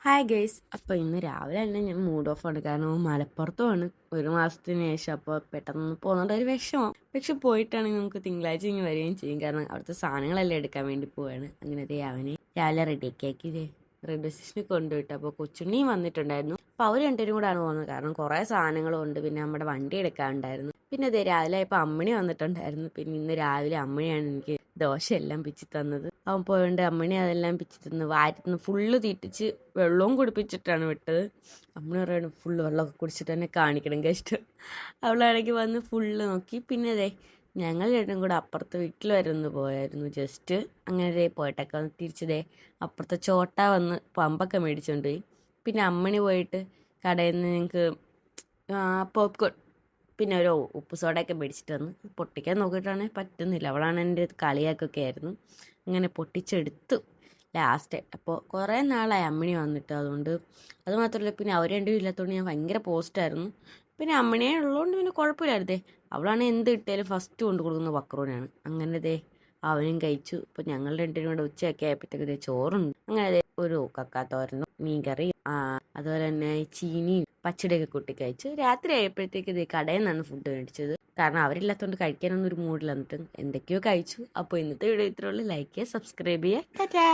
Hi guys. അപ്പോൾ ഇന്ന് രാവിലെ തന്നെ ഞാൻ മൂഡ് ഓഫ് ആണ്. കാരണം മലപ്പുറത്തുമാണ് 1 മാസത്തിന് ശേഷം. അപ്പോൾ പെട്ടെന്ന് പോകുന്നുണ്ട് ഒരു വിഷമം. പക്ഷെ പോയിട്ടാണെങ്കിൽ നമുക്ക് തിങ്കളാഴ്ച ഇങ്ങനെ വരികയും ചെയ്യും. കാരണം അവിടുത്തെ സാധനങ്ങളെല്ലാം എടുക്കാൻ വേണ്ടി പോവാണ്. അങ്ങനെ അവനെ രാവിലെ റെഡിയൊക്കെ ആക്കി റെയിൽവേ സ്റ്റേഷനിൽ കൊണ്ടുവിട്ടു. അപ്പോൾ കൊച്ചുണ്ണിയും വന്നിട്ടുണ്ടായിരുന്നു. അപ്പോൾ അവർ രണ്ടുപേരും കൂടാണ് പോകുന്നത്. കാരണം കുറേ സാധനങ്ങളും ഉണ്ട്. പിന്നെ നമ്മുടെ വണ്ടി എടുക്കാനുണ്ടായിരുന്നു. പിന്നെ രാവിലെ ഇപ്പോൾ അമ്മണി വന്നിട്ടുണ്ടായിരുന്നു. പിന്നെ ഇന്ന് രാവിലെ അമ്മണിയാണ് എനിക്ക് ദോശയെല്ലാം പിച്ചി തന്നത്. അവൻ പോയോണ്ട് അമ്മണി അതെല്ലാം പിച്ചി തന്ന് വാരത്തുനിന്ന് ഫുള്ള് തീറ്റിച്ച് വെള്ളവും കുടിപ്പിച്ചിട്ടാണ് വിട്ടത്. അമ്മ പറയണം ഫുള്ള് വെള്ളമൊക്കെ കുടിച്ചിട്ട് തന്നെ കാണിക്കണം ഇഷ്ടം. അവളാണെങ്കിൽ വന്ന് ഫുള്ള് നോക്കി. പിന്നെ ഞങ്ങൾ രണ്ടും കൂടെ അപ്പുറത്തെ വീട്ടിൽ വരെ ഒന്ന് പോയായിരുന്നു. ജസ്റ്റ് അങ്ങനെ പോയിട്ടൊക്കെ വന്ന് തിരിച്ചതേ അപ്പുറത്തെ ചോട്ട വന്ന് പമ്പൊക്കെ മേടിച്ചുകൊണ്ട് പോയി. പിന്നെ അമ്മണി പോയിട്ട് കടയിൽ നിന്ന് ഞങ്ങൾക്ക് പോപ്കോൺ പിന്നെ ഒരു ഉപ്പ് സോഡയൊക്കെ മേടിച്ചിട്ട് വന്ന് പൊട്ടിക്കാൻ നോക്കിയിട്ടാണെങ്കിൽ പറ്റുന്നില്ല. അവളാണ് എൻ്റെ കളിയാക്കൊക്കെ ആയിരുന്നു. അങ്ങനെ പൊട്ടിച്ചെടുത്തു ലാസ്റ്റ്. അപ്പോൾ കുറേ നാളായി അമ്മിണി വന്നിട്ട്. അതുകൊണ്ട് അത് മാത്രമല്ല, പിന്നെ അവർ രണ്ടും ഇല്ലാത്തതുകൊണ്ട് ഞാൻ ഭയങ്കര പോസ്റ്റായിരുന്നു. പിന്നെ അമ്മിണിയെ ഉള്ളതുകൊണ്ട് പിന്നെ കുഴപ്പമില്ലായിരുന്നേ. അവളാണ് എന്ത് കിട്ടിയാലും ഫസ്റ്റ് കൊണ്ട് കൊടുക്കുന്ന വക്രോനാണ്. അങ്ങനെ അവനും കഴിച്ചു. ഇപ്പോൾ ഞങ്ങൾ രണ്ടുപേരും കൂടെ ഉച്ചയൊക്കെ ആയപ്പോഴത്തേക്ക് ചോറുണ്ട്. അങ്ങനെ ഒരു കക്കാത്തോരനും മീൻകറിയും അതുപോലെ തന്നെ ചീനിയും പച്ചടിയൊക്കെ കൂട്ടി കഴിച്ചു. രാത്രി ആയപ്പോഴത്തേക്ക് കടയിൽ നിന്നാണ് ഫുഡ് മേടിച്ചത്. കാരണം അവരില്ലാത്തതുകൊണ്ട് കഴിക്കാനൊന്നും ഒരു മൂഡിൽ വന്നിട്ട് എന്തൊക്കെയോ കഴിച്ചു. അപ്പോൾ ഇന്നത്തെ വീഡിയോ ഇത്രയുള്ളൂ. ലൈക്ക് ചെയ്യുക, സബ്സ്ക്രൈബ് ചെയ്യുക. ടാറ്റാ.